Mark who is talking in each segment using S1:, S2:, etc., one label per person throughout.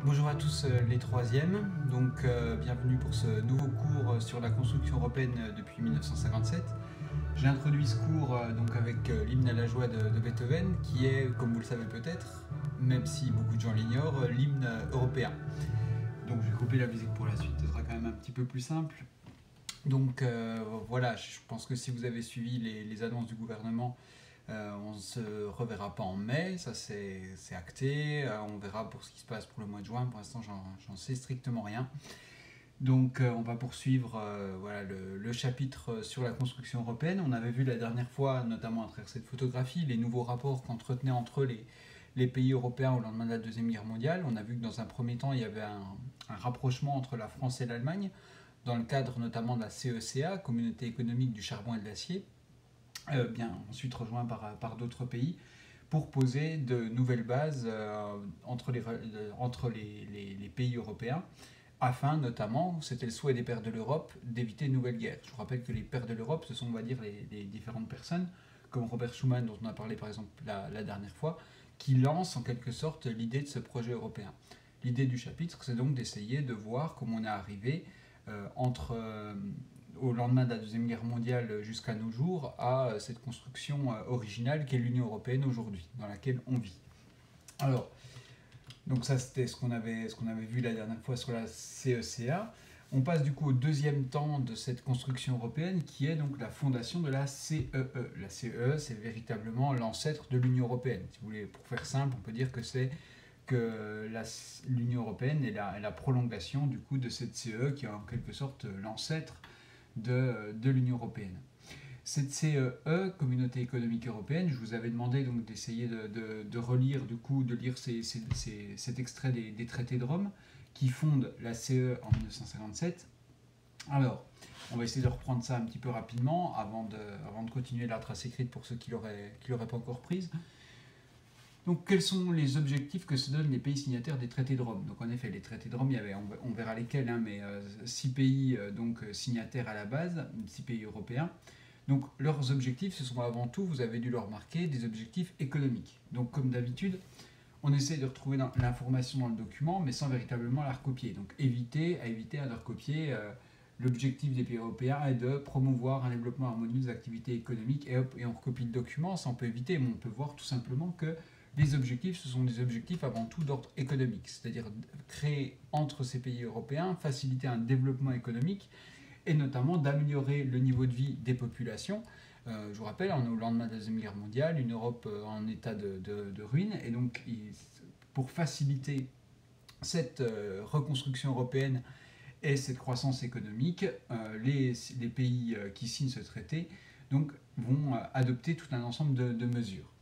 S1: Bonjour à tous les troisièmes, bienvenue pour ce nouveau cours sur la construction européenne depuis 1957. J'ai introduit ce cours avec l'hymne à la joie de Beethoven, qui est, comme vous le savez peut-être, même si beaucoup de gens l'ignorent, l'hymne européen. Donc je vais couper la musique pour la suite, ce sera quand même un petit peu plus simple. Voilà, je pense que si vous avez suivi les annonces du gouvernement, on ne se reverra pas en mai, ça c'est acté. On verra pour ce qui se passe pour le mois de juin. Pour l'instant, j'en sais strictement rien. On va poursuivre le chapitre sur la construction européenne. On avait vu la dernière fois, notamment à travers cette photographie, les nouveaux rapports qu'entretenaient entre eux les pays européens au lendemain de la Deuxième Guerre mondiale. On a vu que dans un premier temps, il y avait un rapprochement entre la France et l'Allemagne, dans le cadre notamment de la CECA, Communauté économique du charbon et de l'acier, ensuite rejoint par d'autres pays, pour poser de nouvelles bases entre les pays européens, afin notamment, c'était le souhait des pères de l'Europe, d'éviter une nouvelle guerre. Je vous rappelle que les pères de l'Europe, ce sont, on va dire, les différentes personnes, comme Robert Schuman, dont on a parlé par exemple la dernière fois, qui lancent en quelque sorte l'idée de ce projet européen. L'idée du chapitre, c'est donc d'essayer de voir comment on est arrivé au lendemain de la Deuxième Guerre mondiale jusqu'à nos jours, à cette construction originale qu'est l'Union européenne aujourd'hui, dans laquelle on vit. Alors, donc ça c'était ce qu'on avait vu la dernière fois sur la CECA. On passe du coup au deuxième temps de cette construction européenne, qui est donc la fondation de la CEE. La CEE, c'est véritablement l'ancêtre de l'Union européenne. Si vous voulez, pour faire simple, on peut dire que c'est que l'Union européenne est la prolongation du coup de cette CEE, qui est en quelque sorte l'ancêtre de l'Union européenne. Cette CEE, Communauté économique européenne, je vous avais demandé donc d'essayer de relire, du coup, de lire cet extrait des traités de Rome qui fondent la CEE en 1957. Alors, on va essayer de reprendre ça un petit peu rapidement avant de continuer la trace écrite pour ceux qui l'auraient pas encore prise. Donc, quels sont les objectifs que se donnent les pays signataires des traités de Rome? Donc, en effet, les traités de Rome, il y avait, on verra lesquels, mais 6 pays signataires à la base, 6 pays européens. Donc, leurs objectifs, ce sont avant tout, vous avez dû le remarquer, des objectifs économiques. Donc, comme d'habitude, on essaie de retrouver l'information dans le document, mais sans véritablement la recopier. Donc, éviter à la recopier. L'objectif des pays européens est de promouvoir un développement harmonieux des activités économiques, et on recopie le document, ça on peut éviter, mais on peut voir tout simplement que les objectifs, ce sont des objectifs avant tout d'ordre économique, c'est-à-dire créer entre ces pays européens, faciliter un développement économique, et notamment d'améliorer le niveau de vie des populations. Je vous rappelle, on est au lendemain de la Deuxième Guerre mondiale, une Europe en état de ruine, et donc pour faciliter cette reconstruction européenne et cette croissance économique, les pays qui signent ce traité donc, vont adopter tout un ensemble de mesures.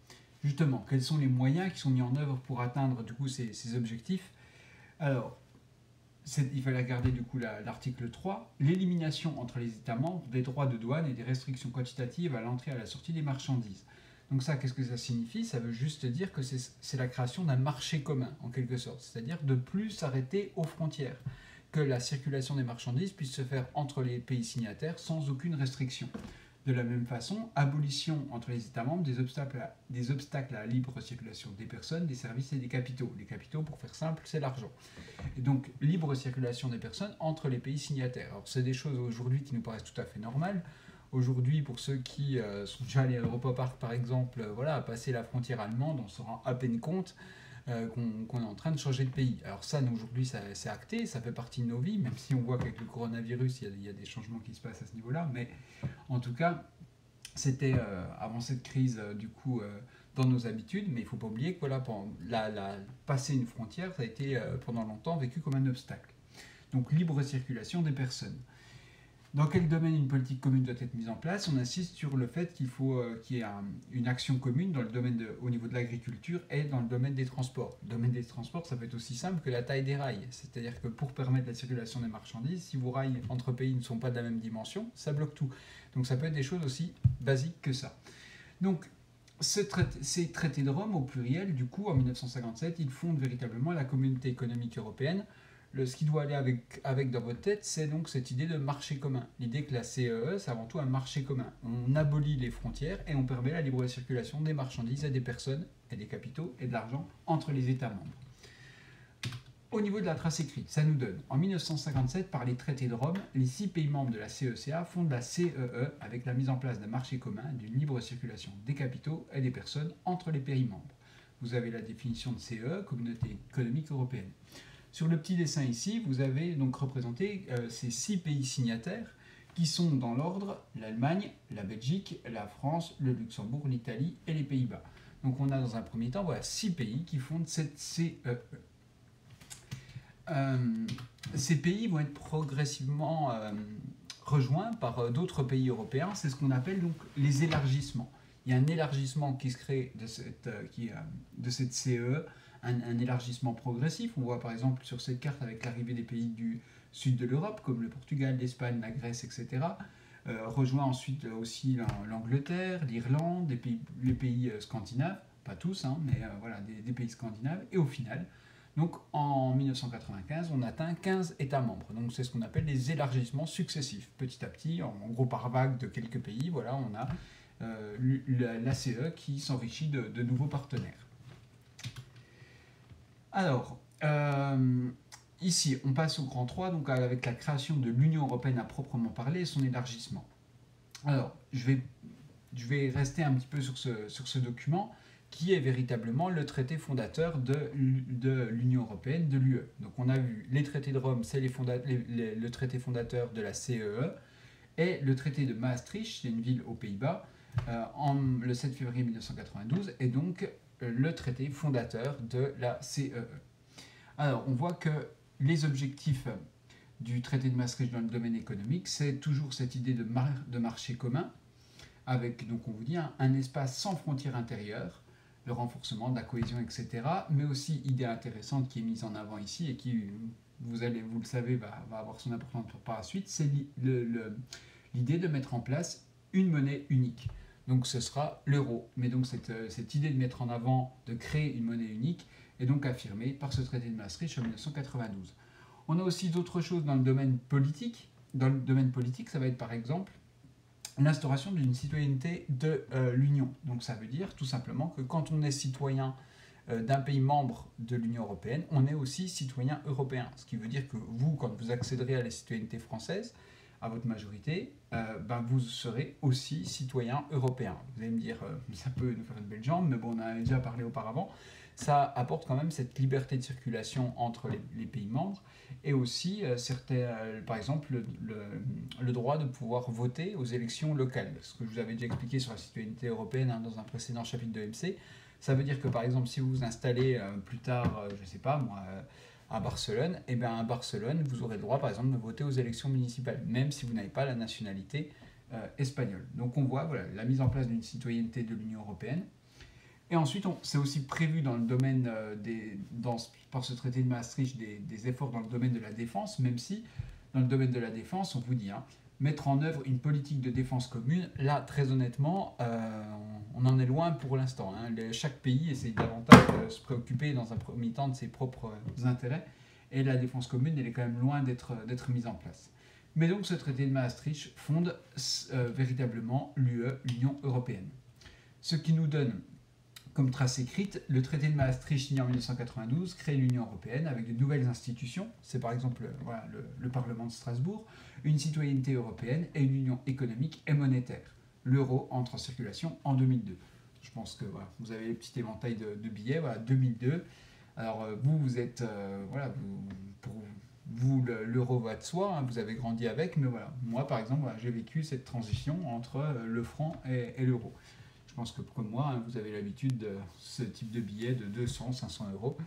S1: Justement, quels sont les moyens qui sont mis en œuvre pour atteindre du coup ces objectifs? Alors, il fallait regarder du coup l'article 3, l'élimination entre les États membres des droits de douane et des restrictions quantitatives à l'entrée et à la sortie des marchandises. Donc ça, qu'est-ce que ça signifie? Ça veut juste dire que c'est la création d'un marché commun, en quelque sorte, c'est-à-dire de plus s'arrêter aux frontières, que la circulation des marchandises puisse se faire entre les pays signataires sans aucune restriction. De la même façon, abolition entre les États membres des obstacles à la libre circulation des personnes, des services et des capitaux. Les capitaux, pour faire simple, c'est l'argent. Et donc, libre circulation des personnes entre les pays signataires. Alors, c'est des choses aujourd'hui qui nous paraissent tout à fait normales. Aujourd'hui, pour ceux qui sont déjà allés à Europa Park, par exemple, à passer la frontière allemande, on se rend à peine compte qu'on est en train de changer de pays. Alors ça, aujourd'hui, c'est acté, ça fait partie de nos vies, même si on voit qu'avec le coronavirus, il y a des changements qui se passent à ce niveau-là, mais en tout cas, c'était avant cette crise, dans nos habitudes, mais il ne faut pas oublier que passer une frontière, ça a été pendant longtemps vécu comme un obstacle. Donc, libre circulation des personnes. Dans quel domaine une politique commune doit être mise en place? On insiste sur le fait qu'il faut qu'il y ait une action commune au niveau de l'agriculture et dans le domaine des transports. Le domaine des transports, ça peut être aussi simple que la taille des rails. C'est-à-dire que pour permettre la circulation des marchandises, si vos rails entre pays ne sont pas de la même dimension, ça bloque tout. Donc ça peut être des choses aussi basiques que ça. Donc ces traités de Rome, au pluriel, du coup, en 1957, ils fondent véritablement la communauté économique européenne. Ce qui doit aller avec dans votre tête, c'est donc cette idée de marché commun. L'idée que la CEE, c'est avant tout un marché commun. On abolit les frontières et on permet la libre circulation des marchandises et des personnes, et des capitaux et de l'argent entre les États membres. Au niveau de la trace écrite, ça nous donne, en 1957, par les traités de Rome, les 6 pays membres de la CECA fondent la CEE avec la mise en place d'un marché commun, d'une libre circulation des capitaux et des personnes entre les pays membres. Vous avez la définition de CEE, Communauté économique européenne. Sur le petit dessin ici, vous avez donc représenté ces 6 pays signataires qui sont dans l'ordre l'Allemagne, la Belgique, la France, le Luxembourg, l'Italie et les Pays-Bas. Donc on a dans un premier temps 6 pays qui fondent cette CEE. Ces pays vont être progressivement rejoints par d'autres pays européens. C'est ce qu'on appelle donc les élargissements. Il y a un élargissement qui se crée de cette CEE, un élargissement progressif. On voit par exemple sur cette carte avec l'arrivée des pays du sud de l'Europe, comme le Portugal, l'Espagne, la Grèce, etc. Rejoint ensuite aussi l'Angleterre, l'Irlande, les pays scandinaves, pas tous, hein, mais voilà, des pays scandinaves. Et au final, donc en 1995, on atteint 15 États membres. Donc c'est ce qu'on appelle les élargissements successifs. Petit à petit, en gros par vague de quelques pays, voilà, on a l'ACE qui s'enrichit de nouveaux partenaires. Alors, ici, on passe au grand 3, donc avec la création de l'Union européenne à proprement parler et son élargissement. Alors, je vais rester un petit peu sur ce document qui est véritablement le traité fondateur de l'Union européenne, de l'UE. Donc on a vu les traités de Rome, c'est le traité fondateur de la CEE, et le traité de Maastricht, c'est une ville aux Pays-Bas, le 7 février 1992, est donc le traité fondateur de la CEE. Alors on voit que les objectifs du traité de Maastricht dans le domaine économique, c'est toujours cette idée de marché commun, avec, donc on vous dit, un espace sans frontières intérieures, le renforcement de la cohésion, etc. Mais aussi, idée intéressante qui est mise en avant ici et qui, vous le savez, va avoir son importance par la suite, c'est l'idée de mettre en place une monnaie unique. Donc ce sera l'euro. Mais donc cette idée de mettre en avant, de créer une monnaie unique, est donc affirmée par ce traité de Maastricht en 1992. On a aussi d'autres choses dans le domaine politique. Dans le domaine politique, ça va être par exemple l'instauration d'une citoyenneté de l'Union. Donc ça veut dire tout simplement que quand on est citoyen d'un pays membre de l'Union européenne, on est aussi citoyen européen. Ce qui veut dire que vous, quand vous accéderez à la citoyenneté française, à votre majorité, vous serez aussi citoyen européen. Vous allez me dire, ça peut nous faire une belle jambe, mais bon, on en avait déjà parlé auparavant. Ça apporte quand même cette liberté de circulation entre les pays membres et aussi, par exemple, le droit de pouvoir voter aux élections locales. Ce que je vous avais déjà expliqué sur la citoyenneté européenne dans un précédent chapitre de MC. Ça veut dire que, par exemple, si vous vous installez plus tard, je ne sais pas moi, à Barcelone, et bien à Barcelone, vous aurez le droit, par exemple, de voter aux élections municipales, même si vous n'avez pas la nationalité espagnole. Donc on voit la mise en place d'une citoyenneté de l'Union européenne. Et ensuite, c'est aussi prévu dans le domaine par ce traité de Maastricht des efforts dans le domaine de la défense, même si dans le domaine de la défense, on vous dit, mettre en œuvre une politique de défense commune, là, très honnêtement, on en est loin pour l'instant. Chaque pays essaie davantage de se préoccuper dans un premier temps de ses propres intérêts, et la défense commune, elle est quand même loin d'être mise en place. Mais donc, ce traité de Maastricht fonde véritablement l'Union européenne. Ce qui nous donne comme trace écrite, le traité de Maastricht signé en 1992 crée l'Union européenne avec de nouvelles institutions. C'est par exemple le Parlement de Strasbourg, une citoyenneté européenne et une union économique et monétaire. L'euro entre en circulation en 2002. Je pense que vous avez les petits éventails de billets. 2002. Alors vous êtes pour vous l'euro va de soi. Vous avez grandi avec, mais voilà. Moi par exemple, j'ai vécu cette transition entre le franc et l'euro. Je pense que comme moi, vous avez l'habitude de ce type de billets de 200, 500 euros.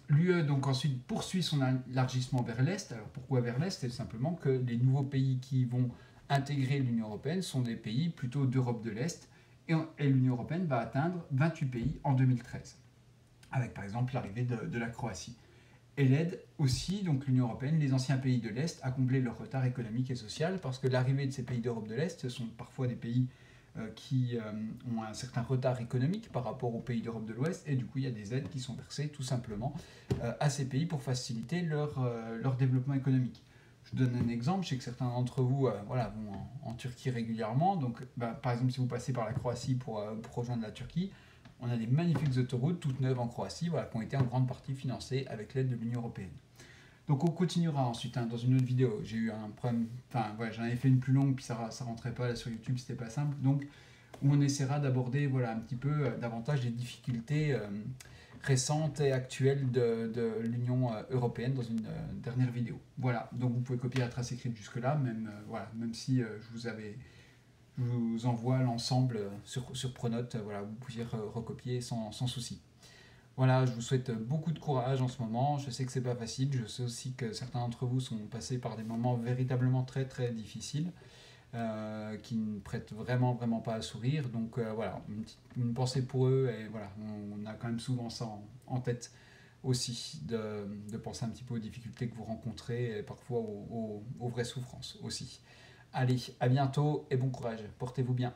S1: L'UE donc ensuite poursuit son élargissement vers l'Est. Alors pourquoi vers l'Est? C'est simplement que les nouveaux pays qui vont intégrer l'Union européenne sont des pays plutôt d'Europe de l'Est. Et l'Union européenne va atteindre 28 pays en 2013. Avec par exemple l'arrivée de la Croatie. Et l'aide aussi, donc l'Union européenne, les anciens pays de l'Est à combler leur retard économique et social, parce que l'arrivée de ces pays d'Europe de l'Est, ce sont parfois des pays qui ont un certain retard économique par rapport aux pays d'Europe de l'Ouest, et du coup il y a des aides qui sont versées tout simplement à ces pays pour faciliter leur développement économique. Je donne un exemple, je sais que certains d'entre vous vont en Turquie régulièrement, donc par exemple si vous passez par la Croatie pour rejoindre la Turquie, On a des magnifiques autoroutes toutes neuves en Croatie, voilà, qui ont été en grande partie financées avec l'aide de l'Union européenne. Donc on continuera ensuite dans une autre vidéo. J'ai eu un problème, enfin voilà, j'en avais fait une plus longue, puis ça rentrait pas là sur YouTube, c'était pas simple. Donc on essaiera d'aborder voilà, un petit peu davantage les difficultés récentes et actuelles de l'Union européenne dans une dernière vidéo. Voilà, donc vous pouvez copier la trace écrite jusque-là, même, voilà, même si je vous envoie l'ensemble sur Pronote, voilà, vous pouviez recopier sans souci. Voilà, je vous souhaite beaucoup de courage en ce moment. Je sais que c'est pas facile. Je sais aussi que certains d'entre vous sont passés par des moments véritablement très très difficiles, qui ne prêtent vraiment pas à sourire. Donc voilà, une pensée pour eux et voilà, on a quand même souvent ça en tête aussi de penser un petit peu aux difficultés que vous rencontrez et parfois aux vraies souffrances aussi. Allez, à bientôt et bon courage. Portez-vous bien.